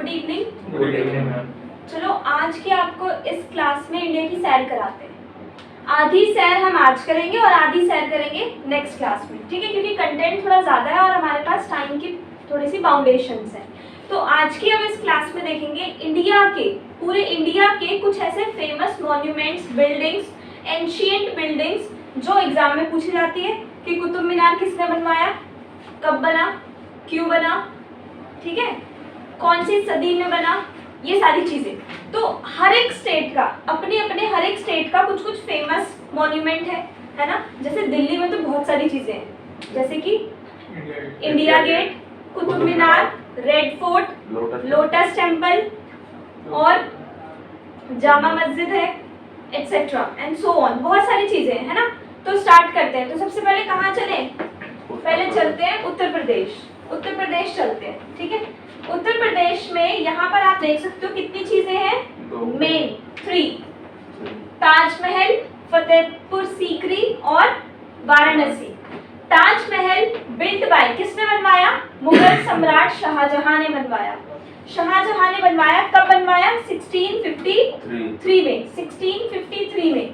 Good evening. Good evening ma'am. चलो आज के आपको इस क्लास में इंडिया की सैर कराते हैं। आधी सैर हम आज करेंगे और आधी सैर करेंगे नेक्स्ट क्लास में, ठीक है, क्योंकि कंटेंट थोड़ा ज़्यादा है और हमारे पास टाइम की थोड़ी सी बाउंडेशंस हैं। तो आज की हम इस क्लास में देखेंगे इंडिया के, पूरे इंडिया के कुछ ऐसे famous monuments, buildings, ancient buildings जो एग्जाम में पूछी जाती है कि कुतुब मीनार किसने बनवाया, कब बना, क्यों बना, ठीक है, कौन सी सदी में बना, ये सारी चीजें। तो हर एक स्टेट का अपने अपने हर एक स्टेट का कुछ कुछ फेमस मॉन्यूमेंट है ना। जैसे दिल्ली में तो बहुत सारी चीजें हैं, जैसे कि India gate, Qutub Minar, red fort, lotus temple और जामा मस्जिद है, एक्सेट्रा एंड सो ऑन, बहुत सारी चीजें हैं, है ना। तो स्टार्ट करते हैं। तो सबसे पहले कहाँ चलें? पहले चलते हैं उत्तर प्रदेश। उत्तर प्रदेश चलते हैं, ठीक है। उत्तर प्रदेश में यहाँ पर आप देख सकते हो कितनी चीजें हैं, मेन 3, ताजमहल, फतेहपुर सीकरी और वाराणसी। ताजमहल बिल्ट बाय किसने बनवाया? मुगल सम्राट शाहजहां ने बनवाया। शाहजहां ने बनवाया, कब बनवाया? 1653 में। 1653 में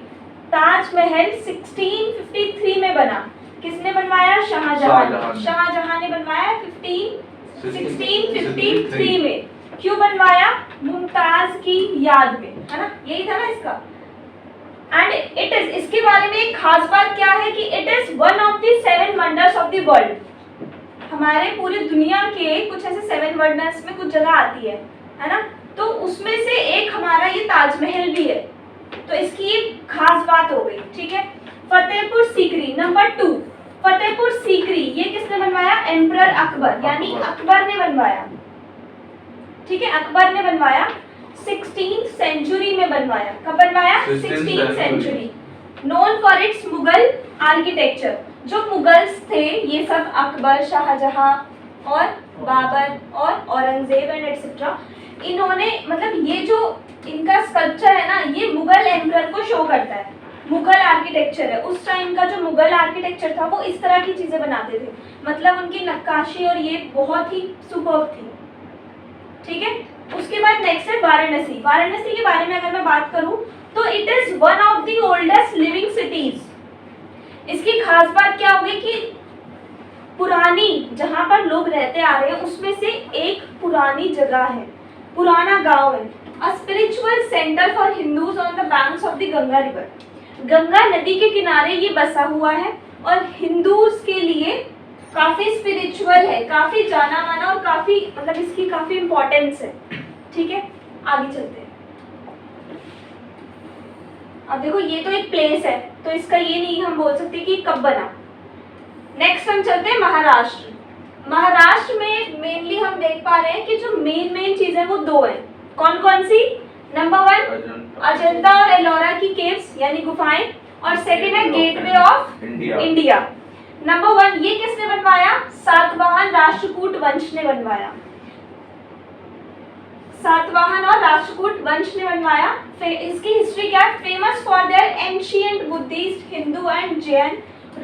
ताजमहल 1653 में बना। किसने बनवाया? शाहजहां। शाहजहां ने बनवाया 1653 में। क्यों बनवाया? मुमताज की याद में, है ना, यही था ना इसका। एंड इट इज, इसके बारे में एक खास बात क्या है कि it is one of the 7 wonders of the world. हमारे पूरी दुनिया के कुछ ऐसे 7 वंडर्स में कुछ जगह आती है ना। तो उसमें से एक हमारा ये ताजमहल भी है, तो इसकी एक खास बात हो गई, ठीक है। फतेहपुर सीकरी नंबर 2। फतेहपुर सीकरी ये किसने बनवाया? एम्परर अकबर, यानी अकबर ने बनवाया, ठीक है, अकबर ने बनवाया। 16th सेंचुरी में बनवाया। कब बनवाया? 16th century. Known for its Mughal architecture. जो मुगल्स थे ये सब अकबर, शाहजहां और बाबर और औरंगजेब एंड एक्सेट्रा, इन्होंने मतलब ये जो इनका स्कल्पचर है ना, ये मुगल एम्परर को शो करता है। मुगल आर्किटेक्चर है, उस टाइम का जो मुगल आर्किटेक्चर था वो इस तरह की चीजें बनाते थे, मतलब उनकी नक्काशी और ये बहुत ही सुपर्ब थी, ठीक है। उसके बाद नेक्स्ट है वाराणसी। वाराणसी के बारे में अगर मैं बात करूं तो it is one of the oldest living cities. इसकी खास बात क्या होगी कि पुरानी जहां पर लोग रहते आ रहे हैं उसमें से एक पुरानी जगह है, पुराना गांव है। A spiritual centre for Hindus on the banks of the Ganga river. Ganga नदी के किनारे ये बसा हुआ है और हिंदूज के लिए काफी स्पिरिचुअल है, काफी जाना माना और काफी मतलब इसकी काफी इंपॉर्टेंस है, ठीक है। आगे चलते हैं। अब देखो ये तो एक प्लेस है, तो इसका ये नहीं हम बोल सकते कि कब बना। नेक्स्ट हम चलते हैं महाराष्ट्र। महाराष्ट्र में मेनली हम देख पा रहे हैं कि जो मेन चीज है वो 2 है। कौन कौन सी? नंबर 1 अजंता और एलोरा की केव्स यानी गुफाएं, और सेकंड है गेटवे ऑफ इंडिया। नंबर 1 ये किसने बनवाया? सातवाहन राष्ट्रकूट वंश ने बनवाया। सातवाहन और राष्ट्रकूट वंश ने बनवाया। इसकी हिस्ट्री क्या है? Famous for their ancient Buddhist, Hindu and Jain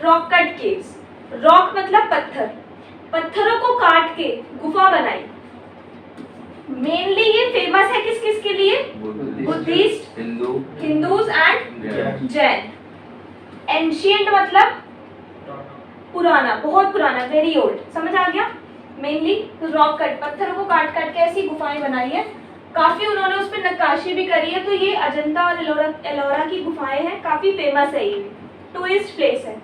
rock cut caves. Rock मतलब पत्थर, पत्थरों को काट के गुफा बनाई। मेनली ये फेमस है किस किस के लिए? Buddhist, Hindus and Jain. Ancient मतलब पुराना, बहुत पुराना, वेरी ओल्ड, समझ आ गया। मेनली रॉक कट, पत्थरों को काट काट के ऐसी गुफाएं बनाई है, काफी उन्होंने उस पर नक्काशी भी करी है। तो ये अजंता और एलोरा की गुफाएं हैं, काफी फेमस है, ये टूरिस्ट प्लेस है।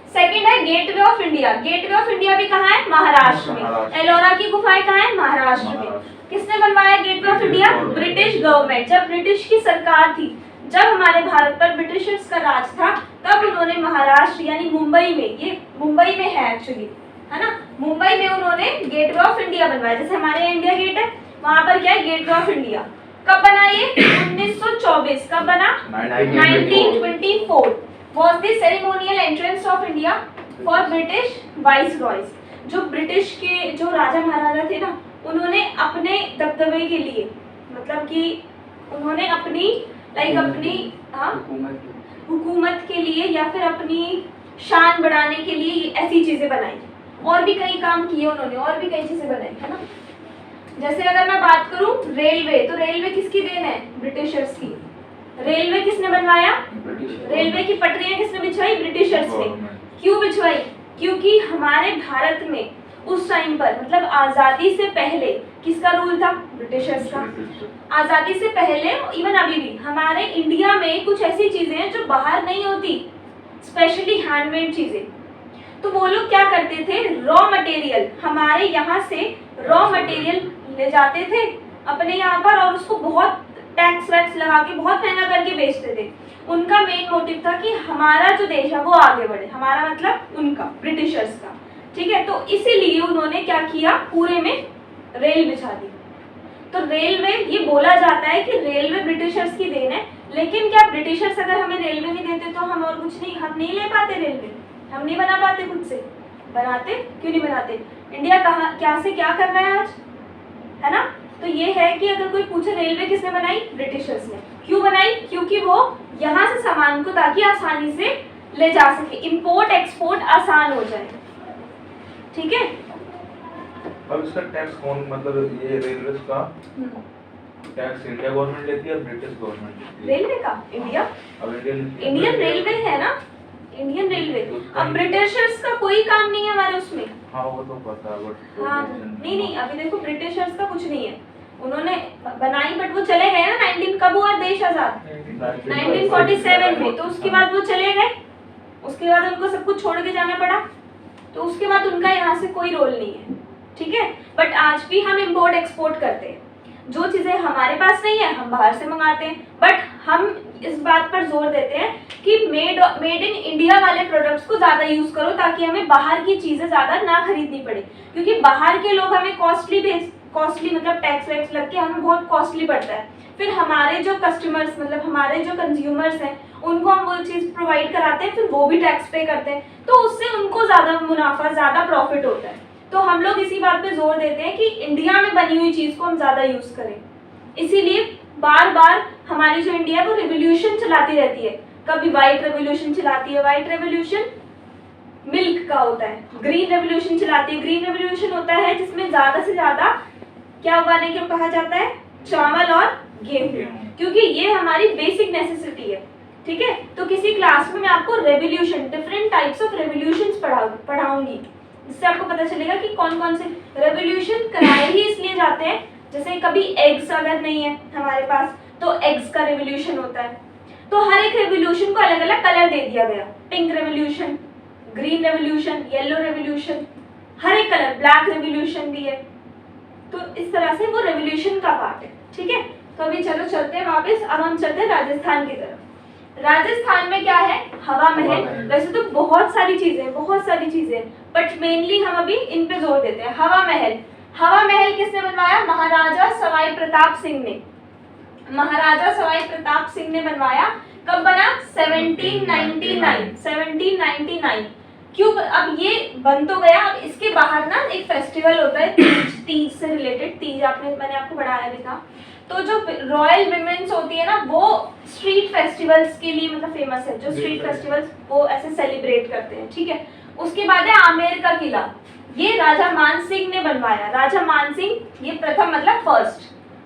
सेकंड है gateway of India. Gateway of India भी कहाँ है? महाराष्ट्र में। एलोरा की गुफाएं कहाँ है? महाराष्ट्र में। किसने बनवाया gateway of India? British government. जब ब्रिटिश की सरकार थी, जब हमारे भारत पर ब्रिटिशर्स का राज था, तब उन्होंने महाराष्ट्र यानी मुंबई में, ये मुंबई में है एक्चुअली, है ना, मुंबई में उन्होंने गेटवे ऑफ इंडिया बनवाया। जैसे हमारे यहाँ इंडिया गेट है, वहां पर क्या है? Gateway of India. कब बना ये? 1924। कब बना? 1924 was the ceremonial entrance of India for British viceroys। जो ब्रिटिश के जो राजा महाराजा थे ना, उन्होंने अपने दबदबे के लिए, मतलब कि उन्होंने अपनी अपनी हुकूमत के लिए या फिर अपनी शान बढ़ाने के लिए ऐसी चीजें बनाई। और भी कई काम किए उन्होंने, और भी कई चीजें बनाई, है ना। जैसे अगर मैं बात करूं रेलवे, तो रेलवे किसकी देन है? ब्रिटिशर्स की। रेलवे किसने बनवाया? रेलवे की पटरियां किसने बिछवाई? ब्रिटिशर्स ने। क्यों बिछवाई? क्योंकि हमारे भारत में उस टाइम पर मतलब आजादी से पहले किसका रूल था? ब्रिटिशर्स का। आजादी से पहले इवन अभी भी हमारे इंडिया में कुछ ऐसी चीजें हैं जो बाहर नहीं होती, स्पेशली हैंडमेड चीजें। तो वो लोग क्या करते थे? रॉ मटेरियल, हमारे यहाँ से रॉ मटेरियल ले जाते थे अपने यहाँ पर और उसको बहुत टैक्स वैक्स लगा के बहुत महंगा करके बेचते थे। उनका मेन मोटिव था कि हमारा जो देश है वो आगे बढ़े, हमारा मतलब उनका, ब्रिटिशर्स का, ठीक है। तो इसीलिए उन्होंने क्या किया? पूरे में रेल बिछा दी। तो रेलवे, ये बोला जाता है कि रेलवे ब्रिटिशर्स की देन है, लेकिन क्या ब्रिटिशर्स अगर हमें रेलवे नहीं देते तो हम और कुछ नहीं, हम नहीं ले पाते रेलवे, हम नहीं बना पाते खुद से? बनाते, क्यों नहीं बनाते? इंडिया कहाँ क्या से क्या कर रहा है आज, है ना। तो ये है कि अगर कोई पूछे रेलवे किसने बनाई? ब्रिटिशर्स ने। क्यों बनाई? क्योंकि वो यहाँ से सामान को ताकि आसानी से ले जा सके, इंपोर्ट एक्सपोर्ट आसान हो जाए, ठीक है। अब इसका टैक्स कौन, मतलब ये रेलवे का टैक्स इंडिया गवर्नमेंट लेती है या ब्रिटिश गवर्नमेंट लेती है? रेलवे का इंडिया, अब इंडियन रेलवे है ना, इंडियन रेलवे। अब ब्रिटिशर्स का कोई काम नहीं है हमारे उसमें। हाँ वो तो पता है, बट हाँ नहीं, अभी देखो ब्रिटिशर्स का कुछ नहीं है, उन्होंने बनाई बट वो चले गए ना। 19 कब हुआ देश आजाद? 1947 में। तो उसके बाद वो चले गए, उसके बाद उनको सब कुछ छोड़ के जाना पड़ा, तो उसके बाद उनका यहाँ से कोई रोल नहीं है, ठीक है। बट आज भी हम इंपोर्ट एक्सपोर्ट करते हैं, जो चीजें हमारे पास नहीं है हम बाहर से मंगाते हैं। बट हम इस बात पर जोर देते हैं कि मेड इन इंडिया वाले प्रोडक्ट्स को ज्यादा यूज करो ताकि हमें बाहर की चीजें ज्यादा ना खरीदनी पड़े, क्योंकि बाहर के लोग हमें कॉस्टली मतलब टैक्स वैक्स लग के हमें बहुत कॉस्टली पड़ता है। फिर हमारे जो कस्टमर्स मतलब हमारे जो कंज्यूमर्स हैं उनको हम वो चीज़ प्रोवाइड कराते हैं, फिर वो भी टैक्स पे करते हैं, तो उससे उनको ज़्यादा मुनाफा, ज़्यादा प्रॉफिट होता है। तो हम लोग इसी बात पे जोर देते हैं कि इंडिया में बनी हुई चीज़ को हम ज़्यादा यूज़ करें। इसीलिए बार बार हमारी जो इंडिया है वो रिवोल्यूशन चलाती रहती है, कभी वाइट रेवोल्यूशन चलाती है, वाइट रेवोल्यूशन मिल्क का होता है, ग्रीन रेवोल्यूशन चलाती है, ग्रीन रेवोल्यूशन होता है जिसमें ज़्यादा से ज़्यादा क्या उगाने के कहा जाता है? चावल और गेहूं, क्योंकि ये हमारी बेसिक नेसेसिटी है, ठीक है। तो किसी क्लास में मैं आपको revolution, different types of revolutions पढ़ाऊंगी, जिससे आपको पता चलेगा कि कौन कौन से रेवोल्यूशन कराए ही इसलिए जाते हैं। जैसे कभी एग्स अगर नहीं है हमारे पास तो एग्स का रेवोल्यूशन होता है, तो हर एक रेवोल्यूशन को अलग अलग कलर दे दिया गया, pink revolution, green revolution, yellow revolution, हर एक कलर, ब्लैक रेवोल्यूशन भी है। तो इस तरह से वो रेवोल्यूशन का पार्ट है, ठीक है। तो अभी चलो चलते हैं वापस, अब हम चलते हैं राजस्थान की तरफ। राजस्थान में क्या है? हवा महल। वैसे तो बहुत सारी चीजें, बट मेनली हम अभी इन पे जोर देते हैं। हवा महल, हवा महल किसने बनवाया? महाराजा सवाई प्रताप सिंह ने। महाराजा सवाई प्रताप सिंह ने बनवाया। कब बना? 1799। क्यों? अब ये बन तो गया, अब इसके बाहर ना एक फेस्टिवल होता है तीज से रिलेटेड, तीज मैंने आपको पढ़ाया भी था। तो जो रॉयल विमेंस होती है ना, वो स्ट्रीट फेस्टिवल्स के लिए मतलब फेमस है, जो स्ट्रीट फेस्टिवल्स वो ऐसे सेलिब्रेट करते हैं, ठीक है। उसके बाद है आमेर का किला, ये राजा मान सिंह ने बनवाया। राजा मान सिंह, ये प्रथम मतलब फर्स्ट,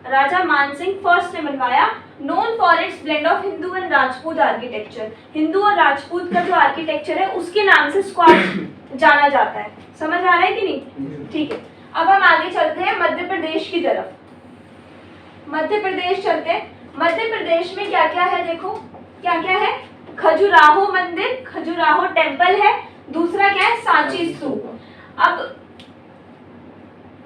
राजा मान सिंह फर्स्ट ने बनवाया। Known for it's blend of Hindu and Rajput architecture, Hindu और राजपूत का जो आर्किटेक्चर है उसके नाम से इसको जाना जाता है। समझ आ रहा है कि नहीं? ठीक है। अब हम आगे चलते हैं मध्य प्रदेश की तरफ। मध्य प्रदेश चलते हैं। मध्य प्रदेश में क्या क्या है देखो, क्या क्या है? खजुराहो मंदिर, खजुराहो टेम्पल है। दूसरा क्या है? सांची स्तूप। अब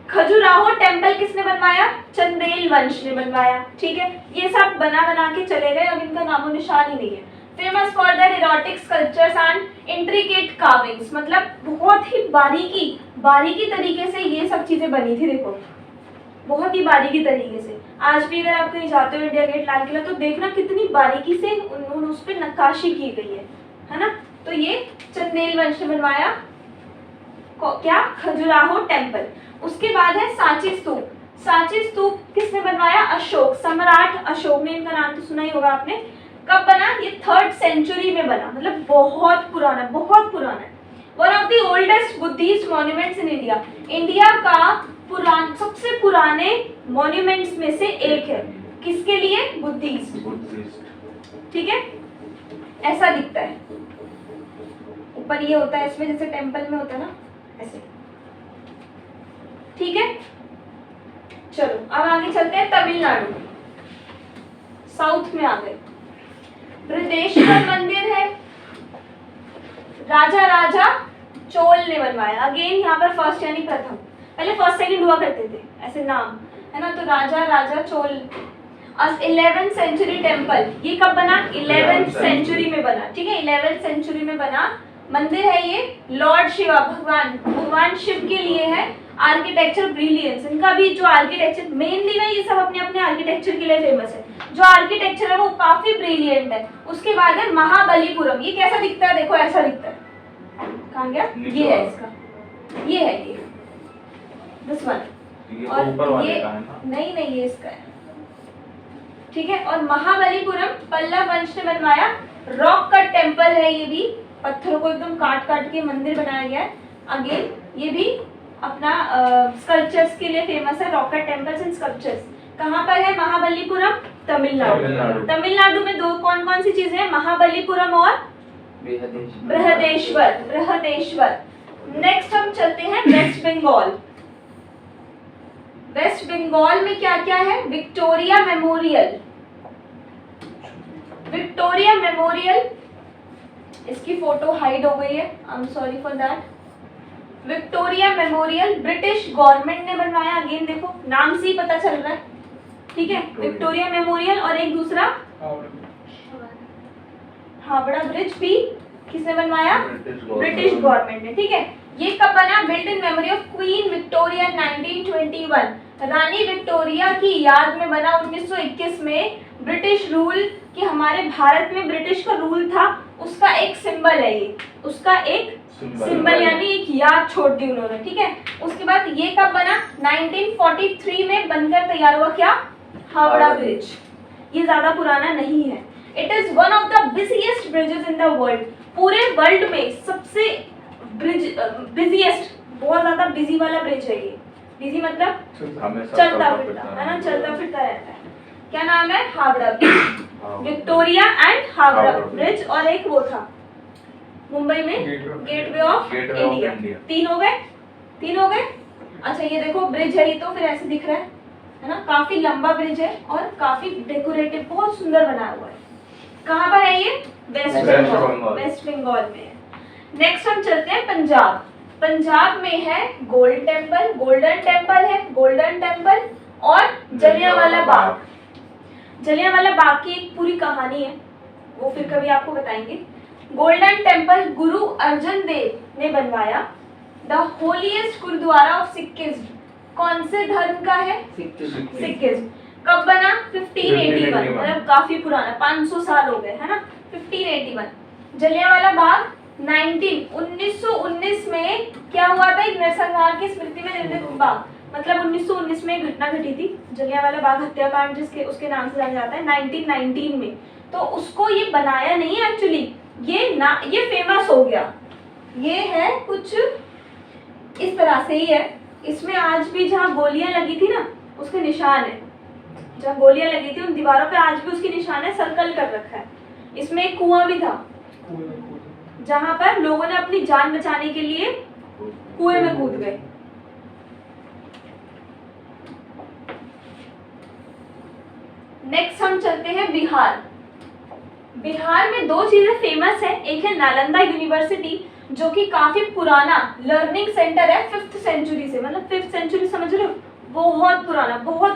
खजुराहो टेम्पल किसने बनवाया? चंदेल वंश ने बनवाया, ठीक है। ये सब बना के चले गए, अब इनका नामो निशान ही नहीं है। Famous for their erotic sculptures and intricate carvings, मतलब बहुत ही बारीकी तरीके से ये सब चीजें बनी थी, देखो बहुत ही बारीकी तरीके से। आज भी अगर आप कहीं जाते हो इंडिया गेट, लाल किला, तो देखना कितनी बारीकी से उन्होंने उस पर नक्काशी की गई है ना। तो ये चंदेल वंश ने बनवाया क्या? खजुराहो टेम्पल। उसके बाद है सांची स्तूप। सांची स्तूप किसने बनवाया? अशोक, सम्राट अशोक ने, इनका नाम तो सुना ही होगा आपने। कब बना? ये 3rd सेंचुरी में बना, मतलब बहुत पुराना है। One of the oldest Buddhist monuments in India, India का सबसे पुराने मॉन्यूमेंट्स में से एक है। किसके लिए? बुद्धिस्ट। बुद्धिस्ट। ठीक है, ऐसा दिखता है। ऊपर ये होता है इसमें, जैसे टेंपल में होता है ना, ऐसे। ठीक है, चलो अब आगे चलते हैं तमिलनाडु। साउथ में आ गए। बृहदेश्वर मंदिर है, राजा चोल ने बनवाया। अगेन यहाँ पर फर्स्ट यानी प्रथम, पहले फर्स्ट सेकंड हुआ करते थे ऐसे नाम, है ना। तो राजा चोल। 11th सेंचुरी टेम्पल, ये कब बना? 11th सेंचुरी में बना। ठीक है, 11th सेंचुरी में बना मंदिर है ये। लॉर्ड शिवा, भगवान शिव के लिए है। आर्किटेक्चर ब्रिलियंस, इनका भी जो आर्किटेक्चर मेनली ना, ये सब अपने अपने आर्किटेक्चर के लिए फेमस है। जो आर्किटेक्चर है वो काफी ब्रिलियंट है। उसके बाद है महाबलीपुरम। ये कैसा दिखता है? देखो ऐसा दिखता है। कहाँ गया? ये है इसका, ये है ये दिस वन। और ऊपर वाले ये का है ना? नहीं ये इसका है। ठीक है, और महाबलीपुरम पल्लव वंश ने बनवाया। रॉक कट टेम्पल है, ये भी पत्थरों को एकदम काट के मंदिर बनाया गया है। अगेन ये भी अपना स्कल्पचर्स के लिए फेमस है। Rock cut temples and sculptures कहाँ पर है? महाबलीपुरम, तमिलनाडु। तमिलनाडु में दो कौन सी चीजें हैं? महाबलीपुरम और बृहदेश्वर। नेक्स्ट हम चलते हैं वेस्ट बंगाल। वेस्ट बंगाल में क्या क्या है? Victoria memorial. इसकी फोटो हाइड हो गई है, I am sorry for that. Victoria memorial British government ने बनवाया। अगेन देखो नाम से ही पता चल रहा है। ठीक है, विक्टोरिया मेमोरियल। और एक दूसरा हावड़ा ब्रिज भी किसने बनवाया? ब्रिटिश गवर्नमेंट ने। ठीक है, ये कब बना? Build in memory of queen Victoria 1921। Rani Victoria की याद में बना 1921 में। ब्रिटिश रूल, कि हमारे भारत में ब्रिटिश का रूल था, उसका एक सिंबल है ये। उसका एक सिंबल यानी एक याद छोड़ दी उन्होंने। ठीक है, उसके बाद ये कब बना? 1943 में बनकर तैयार हुआ। क्या? हावड़ा ब्रिज। ये ज्यादा पुराना नहीं है। It is one of the busiest bridges in the world. पूरे वर्ल्ड में सबसे बिजिएस्ट, बहुत ज्यादा बिजी वाला ब्रिज है ये। बिजी मतलब चलता फिरता, है ना, चलता फिरता रहता है। क्या नाम है? Howrah bridge. Victoria and Howrah bridge. और एक वो था मुंबई में, गेटवे ऑफ इंडिया। तीन हो गए। अच्छा ये देखो ब्रिज है, ये तो फिर ऐसे दिख रहा है ना। काफी लंबा ब्रिज है और काफी डेकोरेटिव, बहुत सुंदर बनाया हुआ है। कहाँ पर है ये? वेस्ट बंगाल में है। नेक्स्ट हम चलते हैं पंजाब में है गोल्डन टेम्पल और जलियांवाला बाग की एक पूरी कहानी है, वो फिर कभी आपको बताएंगे। गोल्डन टेम्पल गुरु अर्जन देव ने बनवाया। The holiest gurdwara of Sikhism, कौन से धर्म का है? सिखिज्म। कब बना? 1581, मतलब काफी पुराना, 500 साल हो गए, है ना। 1581। जलियांवाला बाग 1919 में क्या हुआ था? एक नरसंहार की स्मृति में निर्मित बाग, मतलब 1919 में एक घटना घटी थी, जलियांवाला बाग हत्याकांड, जिसके उसके नाम से जाना जाता है, 1919 में। तो उसको ये बनाया नहीं एक्चुअली, ये फेमस हो गया। ये है कुछ इस तरह से ही है। इसमें आज भी जहाँ गोलियां लगी थी ना, उसके निशान है। जहाँ गोलियां लगी थी उन दीवारों पे आज भी उसके निशान है, सर्कल कर रखा है। इसमें एक कुआं भी था, जहाँ पर लोगों ने अपनी जान बचाने के लिए कुएं में कूद गए। नेक्स्ट हम चलते हैं बिहार में दो चीजें फेमस है। एक है नालंदा यूनिवर्सिटी, जो कि काफी पुराना लर्निंग सेंटर है, 5th सेंचुरी से, मतलब 5th सेंचुरी समझ रहे हो, बहुत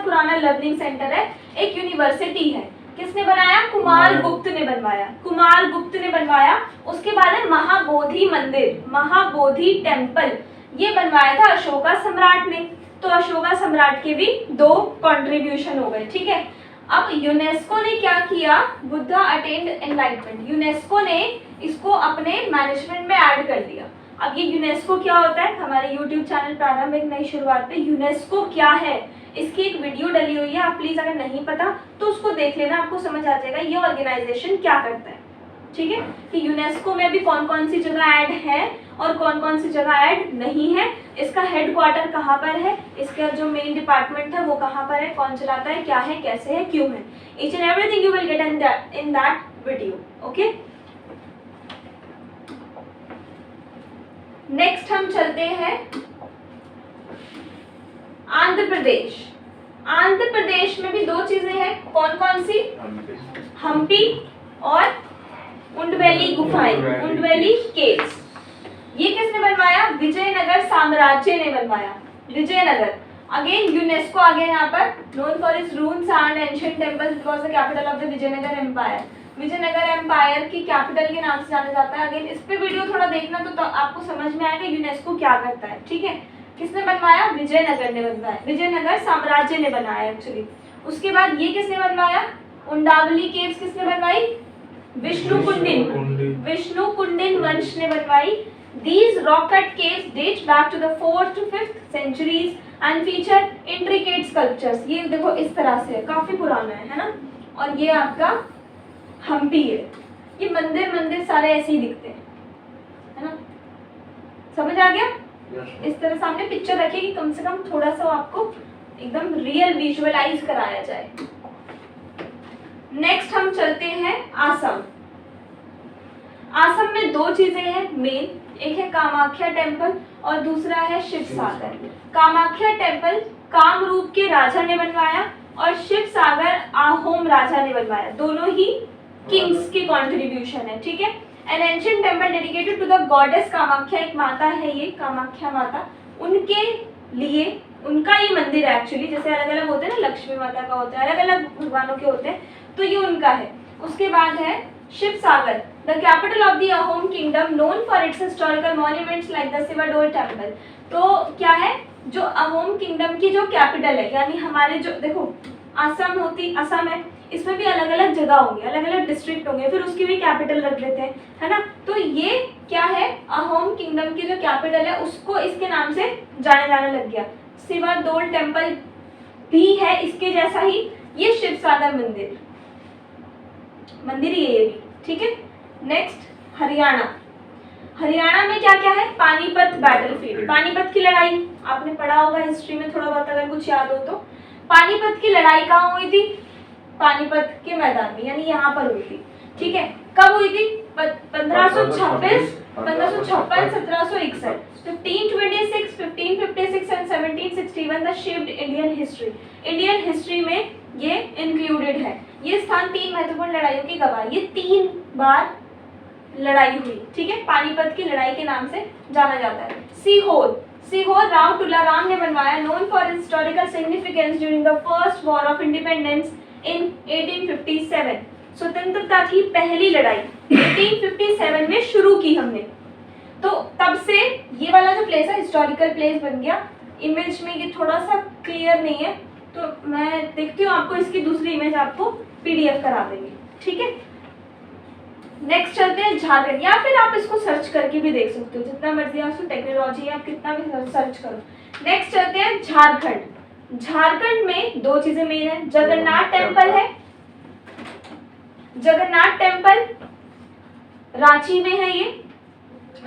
पुराना लर्निंग सेंटर है, एक यूनिवर्सिटी है। किसने बनाया? कुमार गुप्त ने बनवाया। उसके बाद है महाबोधि मंदिर, महाबोधि टेम्पल, ये बनवाया था अशोका सम्राट ने। तो अशोका सम्राट के भी 2 कंट्रीब्यूशन हो गए। ठीक है, अब यूनेस्को ने क्या किया? बुद्धा अटेन्ड एनलाइटमेंट, यूनेस्को ने इसको अपने मैनेजमेंट में ऐड कर दिया। अब ये यूनेस्को क्या होता है? हमारे YouTube चैनल प्रारंभ एक नई शुरुआत पे यूनेस्को क्या है, इसकी एक वीडियो डली हुई है, आप प्लीज अगर नहीं पता तो उसको देख लेना, आपको समझ आ जाएगा ये ऑर्गेनाइजेशन क्या करता है। ठीक है, कि यूनेस्को में भी कौन कौन सी जगह ऐड है और कौन कौन सी जगह ऐड नहीं है, इसका हेडक्वार्टर कहाँ पर है, इसका जो मेन डिपार्टमेंट है वो कहाँ पर है, कौन चलाता है, क्या है, कैसे है, क्यों है, each and everything you will get in that video. Okay, next हम चलते हैं आंध्र प्रदेश. आंध्र प्रदेश में भी दो चीजें हैं, कौन कौन सी, हम्पी और उंडवैली गुफाएं, उंडवैली केव्स. ये किसने बनवाया, विजयनगर साम्राज्य ने बनवाया. विजयनगर, अगेन यूनेस्को आ गया यहाँ पर, known for its ruins and ancient temples because the capital of the Vijayanagara empire. Vijayanagara empire की कैपिटल के नाम से जाना जाता है. अगेन इस पे वीडियो थोड़ा देखना तो आपको समझ में आएगा यूनेस्को क्या करता है. ठीक है, किसने बनवाया, विजयनगर ने बनवाया, विजयनगर साम्राज्य ने बनाया एक्चुअली. उसके बाद ये किसने बनवाया, उंडावली केव्स किसने बनवाई, विष्णुकुंडिन वंश ने बनवाई. These rock cut caves date back to the 4th to 5th centuries and feature intricate sculptures. ये देखो इस तरह से है, काफी पुराना है ना. और ये आपका हम्पी है. ये मंदिर सारे ऐसे ही दिखते हैं, है ना. समझ आ गया? इस तरह सामने पिक्चर रखिए कि कम से कम थोड़ा सा आपको एकदम रियल विजुअलाइज कराया जाए. नेक्स्ट हम चलते हैं आसम. आसम में दो चीजें हैं मेन, एक है कामाख्या टेम्पल और दूसरा है शिव सागर. कामाख्या टेम्पल कामरूप के राजा ने बनवाया और शिव सागर आहोम राजा ने बनवाया. दोनों ही किंग्स की कंट्रीब्यूशन है. ठीक है, an ancient temple dedicated to the goddess Kamakhya. एक माता है ये कामाख्या माता, उनके लिए उनका ये मंदिर है एक्चुअली. जैसे अलग अलग होते हैं ना, लक्ष्मी माता का होता है, अलग अलग भगवानों के होते हैं, तो ये उनका है. उसके बाद है Shiv Sagar, the capital of the Ahom kingdom known for its historical monuments like the Shivadol temple. तो क्या है, जो अहोम किंगडम की जो कैपिटल है, यानी हमारे जो देखो असम है, इसमें भी अलग अलग जगह होंगे, अलग अलग डिस्ट्रिक्ट होंगे, फिर उसकी भी कैपिटल रख लेते हैं, है ना. तो ये क्या है, अहोम किंगडम की जो कैपिटल है उसको इसके नाम से जाने लग गया. शिवाडोल टेम्पल भी है इसके जैसा ही. ये शिव सागर मंदिर ही है ये भी. ठीक है, नेक्स्ट हरियाणा. हरियाणा में क्या क्या है, पानीपत बैटलफील्ड. पानीपत की लड़ाई आपने पढ़ा होगा हिस्ट्री में थोड़ा बहुत, अगर कुछ याद हो तो. पानीपत की लड़ाई कहाँ हुई थी, पानीपत के मैदान में, यानी यहाँ पर हुई थी. ठीक है, कब हुई थी, 1556, 1761, 1526, 1556 and 1761 the shaped Indian history. Indian history में ये इंक्लूडेड है. ये स्थान 3 महत्वपूर्ण लड़ाइयों की गवाह. ये 3 बार लड़ाई हुई. ठीक है, पानीपत की लड़ाई के नाम से जाना जाता है. सीहोर राव तुलाराम ने बनवाया, known for historical significance during the first war of independence in 1857. स्वतंत्रता की पहली लड़ाई 1857 में शुरू की हमने. तो तब से ये वाला जो प्लेस है हिस्टोरिकल प्लेस बन गया. इमेज में ये थोड़ा सा क्लियर नहीं है, तो मैं देखती हूँ आपको इसकी दूसरी इमेज आपको पीडीएफ करा देंगे. ठीक है, नेक्स्ट चलते हैं झारखंड, या फिर आप इसको सर्च करके भी देख सकते हो, जितना मर्जी आप टेक्नोलॉजी है, आप कितना भी सर्च करो. नेक्स्ट चलते हैं झारखंड. झारखंड में दो चीजें मेन है, जगन्नाथ टेम्पल है, जगन्नाथ टेम्पल रांची में है. ये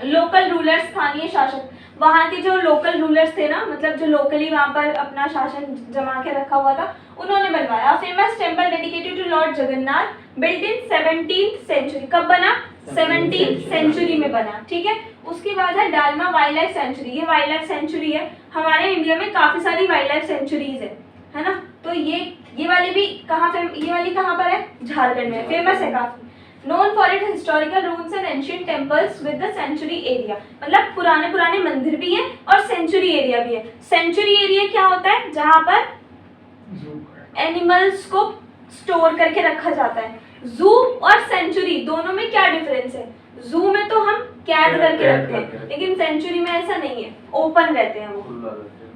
लोकल रूलर्स, स्थानीय शासक, वहाँ के जो लोकल रूलर्स थे ना, मतलब जो लोकली वहाँ पर अपना शासन जमा के रखा हुआ था, उन्होंने बनवाया. Famous temple dedicated to lord Jagannath, built in 17th century. कब बना, 17th सेंचुरी में बना. ठीक है, उसके बाद है डालमा वाइल्ड लाइफ सेंचुरी. ये वाइल्ड लाइफ सेंचुरी है. हमारे इंडिया में काफी सारी वाइल्ड लाइफ सेंचुरीज है ना. तो ये वाली भी ये वाली कहाँ पर है, झारखंड में. फेमस है काफी. Known for it historical rooms and ancient temples with the century area. मतलब पुराने मंदिर भी हैं और सेंचुरी एरिया भी है. सेंचुरी एरिया क्या होता है, जहाँ पर एनिमल्स को स्टोर करके रखा जाता है. जू और सेंचुरी दोनों में क्या डिफरेंस है, जू में तो हम कैद करके रखते हैं, लेकिन सेंचुरी में ऐसा नहीं है, ओपन रहते हैं. वो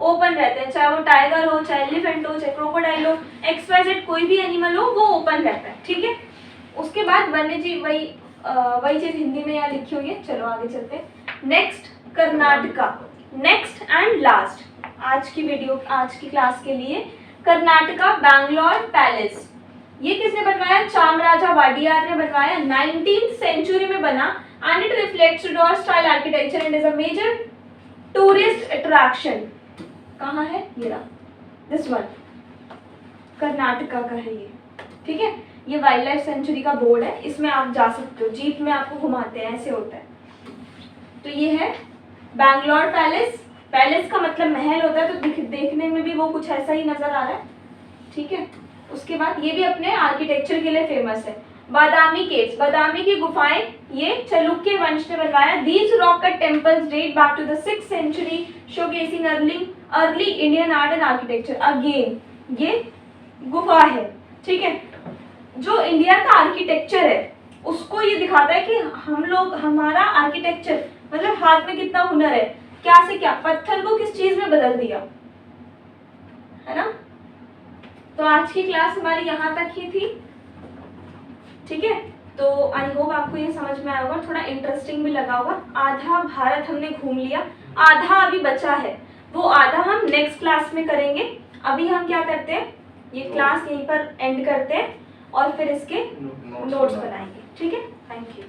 ओपन रहते हैं, चाहे वो टाइगर हो, चाहे एलिफेंट हो, चाहे क्रोकोडाइल हो, XYZ कोई भी एनिमल हो, वो ओपन रहता है. ठीक है, उसके बाद वन्य जीव, वही चीज हिंदी में यहाँ लिखी हुई है. चलो आगे चलते हैं. Next Karnataka. Next and last आज की क्लास के लिए कर्नाटका बैंगलोर पैलेस. ये किसने बनवाया, चामराजा वाडियार ने बनवाया. 19th सेंचुरी में बना. and it reflects Tudor style architecture and is a major tourist attraction. कहाँ है ये रहा, this one, कर्नाटका का है ये, ठीक है। ये वाइल्ड लाइफ सेंचुरी का बोर्ड है, इसमें आप जा सकते हो, जीप में आपको घुमाते हैं, ऐसे होता है। तो ये है बैंगलोर पैलेस। पैलेस का मतलब महल होता है, तो देखने में भी वो कुछ ऐसा ही नजर आ रहा है, ठीक है। उसके बाद ये भी अपने आर्किटेक्चर के लिए फेमस है। बादामी केव्स, बादामी की गुफाएं, ये चालुक्य वंश ने बनवाया। These rock cut temples date back to the 6th century, showcasing early Indian art and architecture. Again ये गुफा है, ठीक है। जो इंडिया का आर्किटेक्चर है उसको ये दिखाता है कि हम लोग, हमारा आर्किटेक्चर मतलब हाथ में कितना हुनर है, क्या से क्या, पत्थर को किस चीज में बदल दिया, है ना। तो आज की क्लास हमारी यहाँ तक ही थी, ठीक है। तो आई होप आपको ये समझ में आया होगा, थोड़ा इंटरेस्टिंग भी लगा होगा। आधा भारत हमने घूम लिया, आधा अभी बचा है, वो आधा हम नेक्स्ट क्लास में करेंगे। अभी हम क्या करते हैं, ये क्लास यहीं पर एंड करते हैं और फिर इसके नोट्स बनाएंगे, ठीक है। Thank you.